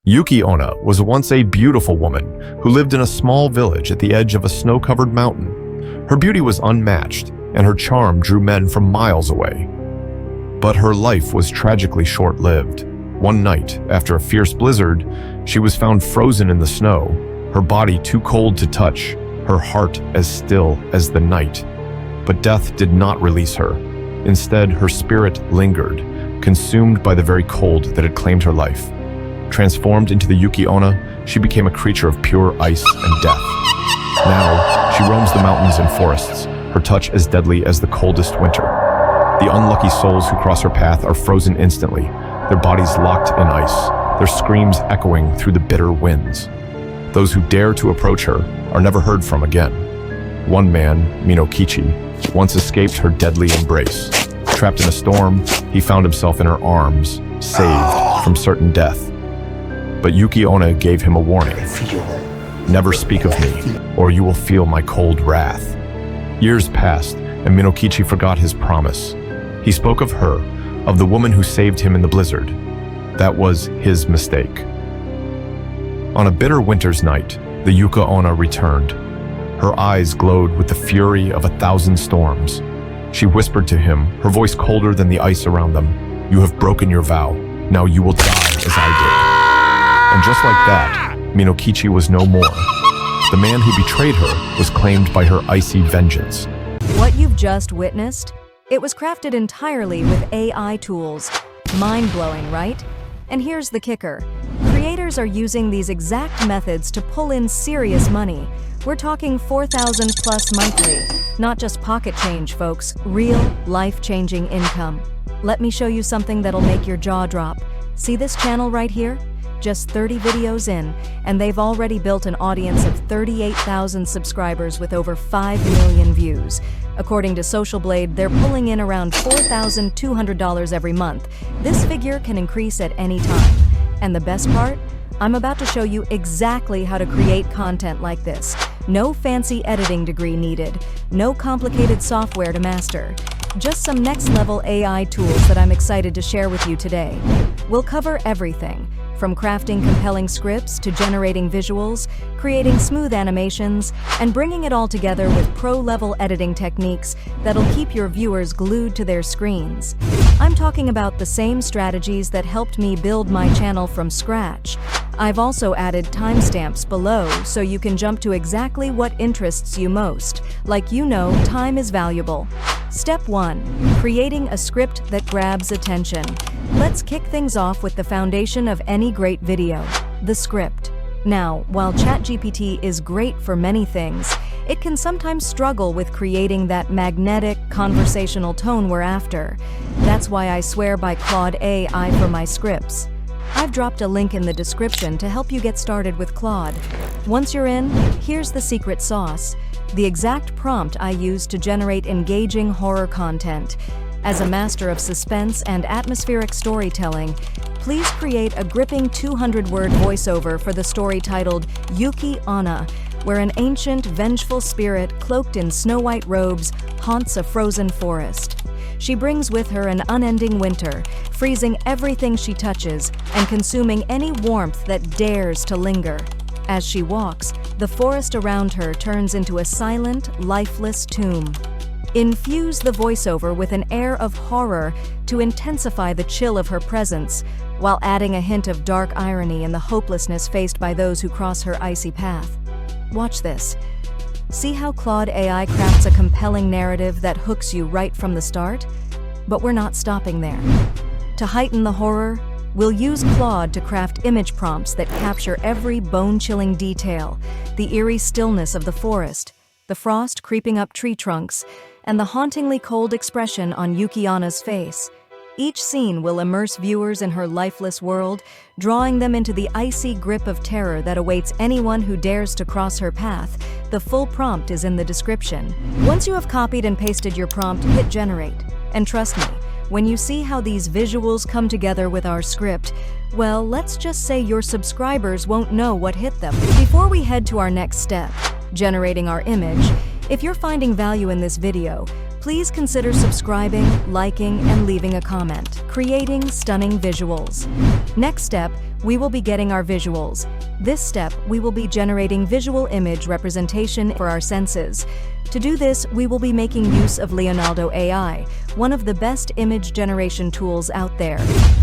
Yuki-onna was once a beautiful woman who lived in a small village at the edge of a snow-covered mountain. Her beauty was unmatched, and her charm drew men from miles away. But her life was tragically short-lived. One night, after a fierce blizzard, she was found frozen in the snow, her body too cold to touch, her heart as still as the night. But death did not release her. Instead, her spirit lingered, consumed by the very cold that had claimed her life. Transformed into the Yuki-onna, she became a creature of pure ice and death. Now, she roams the mountains and forests, her touch as deadly as the coldest winter. The unlucky souls who cross her path are frozen instantly, their bodies locked in ice, their screams echoing through the bitter winds. Those who dare to approach her are never heard from again. One man, Minokichi, once escaped her deadly embrace. Trapped in a storm, he found himself in her arms, saved from certain death. But Yuki-onna gave him a warning. Never speak of me, or you will feel my cold wrath. Years passed, and Minokichi forgot his promise. He spoke of her, of the woman who saved him in the blizzard. That was his mistake. On a bitter winter's night, the Yuki-onna returned. Her eyes glowed with the fury of 1,000 storms. She whispered to him, her voice colder than the ice around them, "You have broken your vow. Now you will die as I did." And just like that, Minokichi was no more. The man who betrayed her was claimed by her icy vengeance. What you've just witnessed? It was crafted entirely with AI tools. Mind-blowing, right? And here's the kicker. Creators are using these exact methods to pull in serious money. We're talking 4,000 plus monthly. Not just pocket change, folks. Real, life-changing income. Let me show you something that'll make your jaw drop. See this channel right here? Just 30 videos in, and they've already built an audience of 38,000 subscribers with over 5 million views. According to Social Blade, they're pulling in around $4,200 every month. This figure can increase at any time. And the best part? I'm about to show you exactly how to create content like this. No fancy editing degree needed. No complicated software to master. Just some next-level AI tools that I'm excited to share with you today. We'll cover everything, from crafting compelling scripts to generating visuals, creating smooth animations, and bringing it all together with pro-level editing techniques that'll keep your viewers glued to their screens. I'm talking about the same strategies that helped me build my channel from scratch. I've also added timestamps below so you can jump to exactly what interests you most. Like you know, time is valuable. Step 1. Creating a script that grabs attention. Let's kick things off with the foundation of any great video, the script. Now, while ChatGPT is great for many things, it can sometimes struggle with creating that magnetic, conversational tone we're after. That's why I swear by Claude AI for my scripts. I've dropped a link in the description to help you get started with Claude. Once you're in, here's the secret sauce. The exact prompt I use to generate engaging horror content. As a master of suspense and atmospheric storytelling, please create a gripping 200-word voiceover for the story titled Yuki-onna, where an ancient, vengeful spirit cloaked in snow-white robes haunts a frozen forest. She brings with her an unending winter, freezing everything she touches and consuming any warmth that dares to linger. As she walks, the forest around her turns into a silent, lifeless tomb. Infuse the voiceover with an air of horror to intensify the chill of her presence, while adding a hint of dark irony and the hopelessness faced by those who cross her icy path. Watch this. See how Claude AI crafts a compelling narrative that hooks you right from the start? But we're not stopping there. To heighten the horror, we'll use Claude to craft image prompts that capture every bone-chilling detail, the eerie stillness of the forest, the frost creeping up tree trunks, and the hauntingly cold expression on Yuki-onna's face. Each scene will immerse viewers in her lifeless world, drawing them into the icy grip of terror that awaits anyone who dares to cross her path. The full prompt is in the description. Once you have copied and pasted your prompt, hit generate. And trust me, when you see how these visuals come together with our script, well, let's just say your subscribers won't know what hit them. Before we head to our next step, generating our image, if you're finding value in this video, Please consider subscribing, liking, and leaving a comment, creating stunning visuals. Next step, we will be getting our visuals. This step, we will be generating visual image representation for our senses. To do this, we will be making use of Leonardo AI, one of the best image generation tools out there.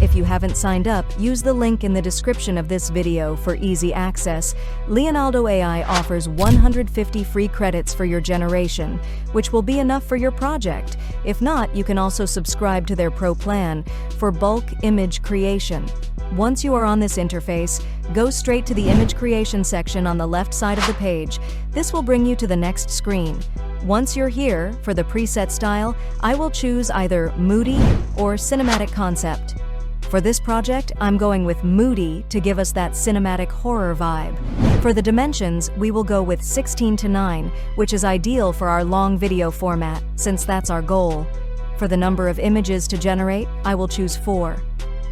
If you haven't signed up, use the link in the description of this video for easy access. Leonardo AI offers 150 free credits for your generation, which will be enough for your project. If not, you can also subscribe to their Pro plan for bulk image creation. Once you are on this interface, go straight to the image creation section on the left side of the page. This will bring you to the next screen. Once you're here, for the preset style, I will choose either Moody or Cinematic Concept. For this project, I'm going with Moody to give us that cinematic horror vibe. For the dimensions, we will go with 16:9, which is ideal for our long video format, since that's our goal. For the number of images to generate, I will choose 4.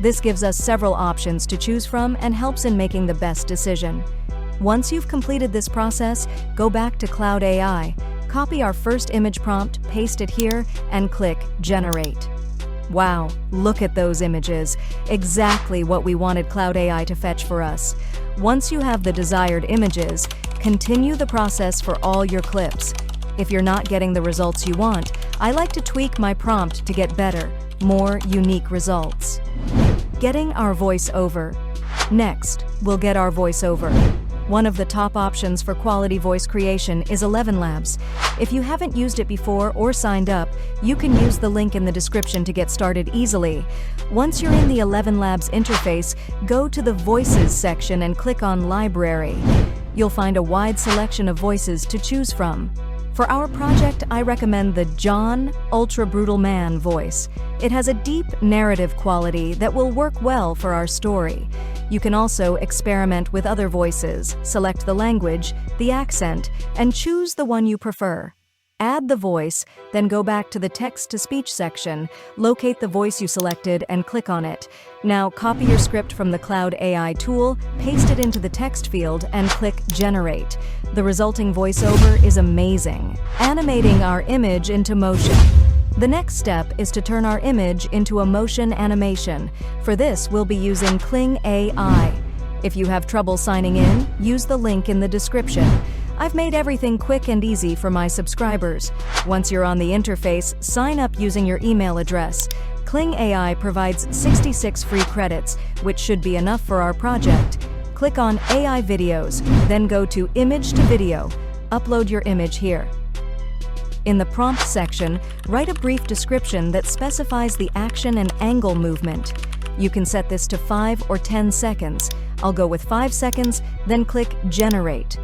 This gives us several options to choose from and helps in making the best decision. Once you've completed this process, go back to Claude AI, copy our first image prompt, paste it here, and click Generate. Wow, look at those images. Exactly what we wanted Claude AI to fetch for us. Once you have the desired images, continue the process for all your clips. If you're not getting the results you want, I like to tweak my prompt to get better, more unique results. Getting our voiceover. Next, we'll get our voiceover. One of the top options for quality voice creation is ElevenLabs. If you haven't used it before or signed up, you can use the link in the description to get started easily. Once you're in the ElevenLabs interface, go to the Voices section and click on Library. You'll find a wide selection of voices to choose from. For our project, I recommend the John Ultra Brutal Man voice. It has a deep narrative quality that will work well for our story. You can also experiment with other voices, select the language, the accent, and choose the one you prefer. Add the voice, then go back to the text-to-speech section, locate the voice you selected, and click on it. Now copy your script from the Claude AI tool, paste it into the text field, and click Generate. The resulting voiceover is amazing, animating our image into motion. The next step is to turn our image into a motion animation. For this, we'll be using Kling AI. If you have trouble signing in, use the link in the description. I've made everything quick and easy for my subscribers. Once you're on the interface, sign up using your email address. Kling AI provides 66 free credits, which should be enough for our project. Click on AI Videos, then go to Image to Video. Upload your image here. In the prompt section, write a brief description that specifies the action and angle movement. You can set this to 5 or 10 seconds. I'll go with 5 seconds, then click Generate.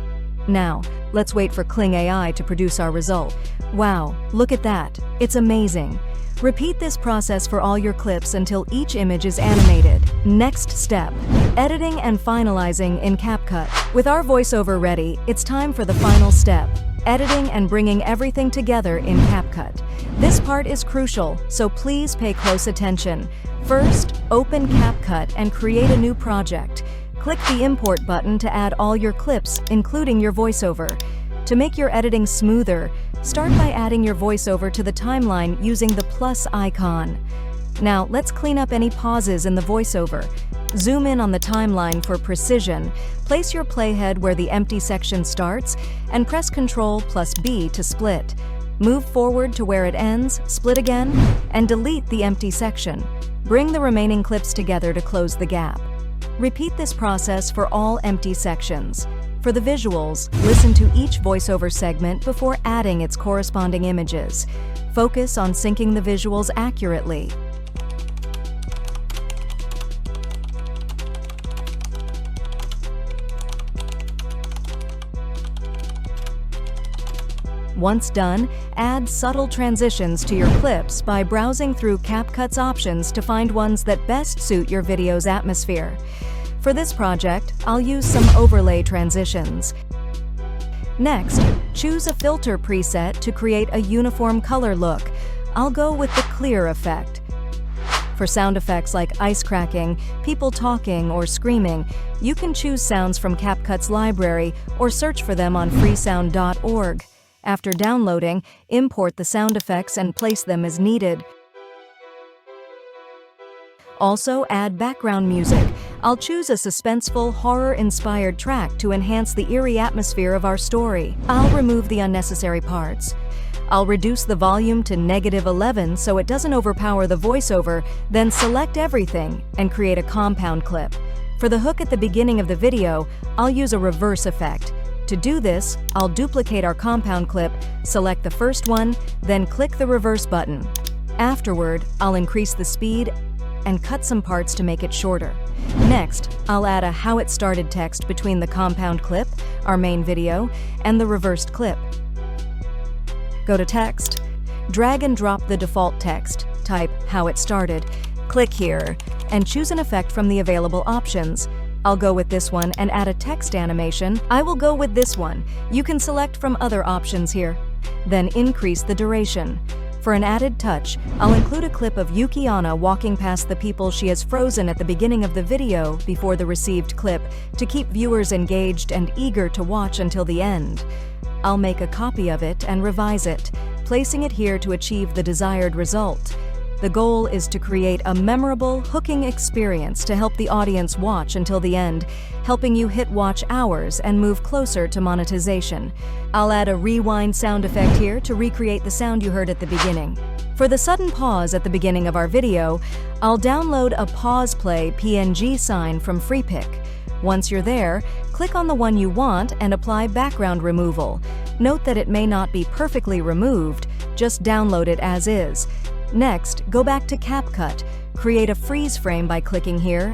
Now, let's wait for Kling AI to produce our result. Wow, look at that. It's amazing. Repeat this process for all your clips until each image is animated. Next step, editing and finalizing in CapCut. With our voiceover ready, it's time for the final step, editing and bringing everything together in CapCut. This part is crucial, so please pay close attention. First, open CapCut and create a new project. Click the Import button to add all your clips, including your voiceover. To make your editing smoother, start by adding your voiceover to the timeline using the plus icon. Now, let's clean up any pauses in the voiceover. Zoom in on the timeline for precision, place your playhead where the empty section starts, and press Ctrl plus B to split. Move forward to where it ends, split again, and delete the empty section. Bring the remaining clips together to close the gap. Repeat this process for all empty sections. For the visuals, listen to each voiceover segment before adding its corresponding images. Focus on syncing the visuals accurately. Once done, add subtle transitions to your clips by browsing through CapCut's options to find ones that best suit your video's atmosphere. For this project, I'll use some overlay transitions. Next, choose a filter preset to create a uniform color look. I'll go with the clear effect. For sound effects like ice cracking, people talking, or screaming, you can choose sounds from CapCut's library or search for them on freesound.org. After downloading, import the sound effects and place them as needed. Also, add background music. I'll choose a suspenseful, horror-inspired track to enhance the eerie atmosphere of our story. I'll remove the unnecessary parts. I'll reduce the volume to -11 so it doesn't overpower the voiceover, then select everything and create a compound clip. For the hook at the beginning of the video, I'll use a reverse effect. To do this, I'll duplicate our compound clip, select the first one, then click the reverse button. Afterward, I'll increase the speed and cut some parts to make it shorter. Next, I'll add a "How It Started" text between the compound clip, our main video, and the reversed clip. Go to Text, drag and drop the default text, type "How It Started," click here, and choose an effect from the available options. I'll go with this one and add a text animation. I will go with this one. You can select from other options here. Then increase the duration. For an added touch, I'll include a clip of Yuki-onna walking past the people she has frozen at the beginning of the video before the received clip to keep viewers engaged and eager to watch until the end. I'll make a copy of it and revise it, placing it here to achieve the desired result. The goal is to create a memorable, hooking experience to help the audience watch until the end, helping you hit watch hours and move closer to monetization. I'll add a rewind sound effect here to recreate the sound you heard at the beginning. For the sudden pause at the beginning of our video, I'll download a pause play PNG sign from FreePic. Once you're there, click on the one you want and apply background removal. Note that it may not be perfectly removed, just download it as is. Next, go back to CapCut, create a freeze frame by clicking here,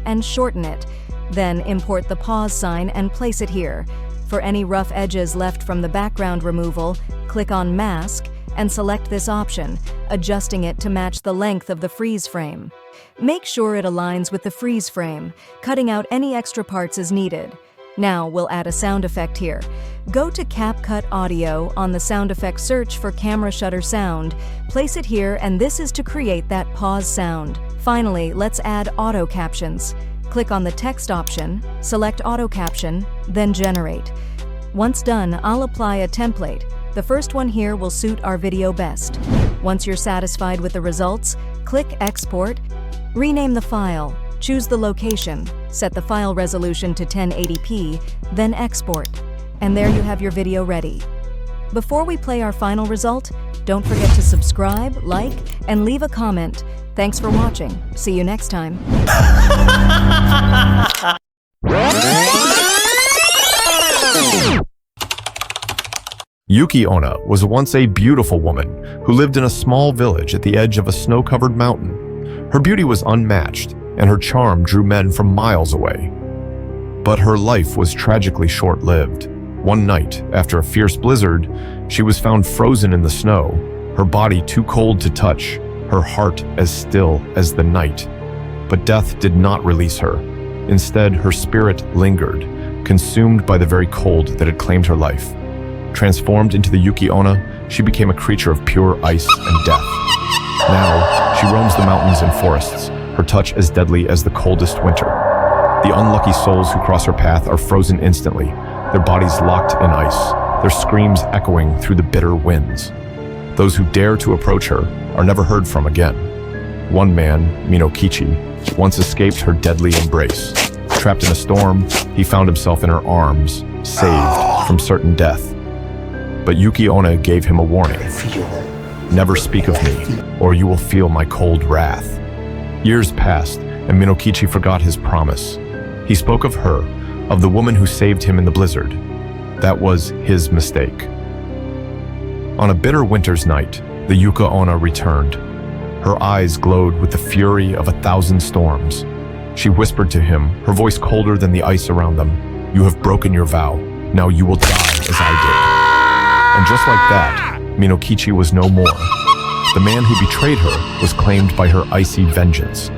and shorten it. Then import the pause sign and place it here. For any rough edges left from the background removal, click on Mask and select this option, adjusting it to match the length of the freeze frame. Make sure it aligns with the freeze frame, cutting out any extra parts as needed. Now we'll add a sound effect here. Go to CapCut Audio on the sound effect search for camera shutter sound. Place it here, and this is to create that pause sound. Finally, let's add auto captions. Click on the text option, select auto caption, then generate. Once done, I'll apply a template. The first one here will suit our video best. Once you're satisfied with the results, click Export, rename the file, choose the location, set the file resolution to 1080p, then export. And there you have your video ready. Before we play our final result, don't forget to subscribe, like, and leave a comment. Thanks for watching. See you next time. Yuki-onna was once a beautiful woman who lived in a small village at the edge of a snow-covered mountain. Her beauty was unmatched, and her charm drew men from miles away. But her life was tragically short-lived. One night, after a fierce blizzard, she was found frozen in the snow, her body too cold to touch, her heart as still as the night. But death did not release her. Instead, her spirit lingered, consumed by the very cold that had claimed her life. Transformed into the Yuki-onna, she became a creature of pure ice and death. Now, she roams the mountains and forests, her touch as deadly as the coldest winter. The unlucky souls who cross her path are frozen instantly, their bodies locked in ice, their screams echoing through the bitter winds. Those who dare to approach her are never heard from again. One man, Minokichi, once escaped her deadly embrace. Trapped in a storm, he found himself in her arms, saved from certain death. But Yuki-onna gave him a warning. Never speak of me, or you will feel my cold wrath. Years passed, and Minokichi forgot his promise. He spoke of her, of the woman who saved him in the blizzard. That was his mistake. On a bitter winter's night, the Yuki-onna returned. Her eyes glowed with the fury of 1,000 storms. She whispered to him, her voice colder than the ice around them, "You have broken your vow. Now you will die as I did." And just like that, Minokichi was no more. The man who betrayed her was claimed by her icy vengeance.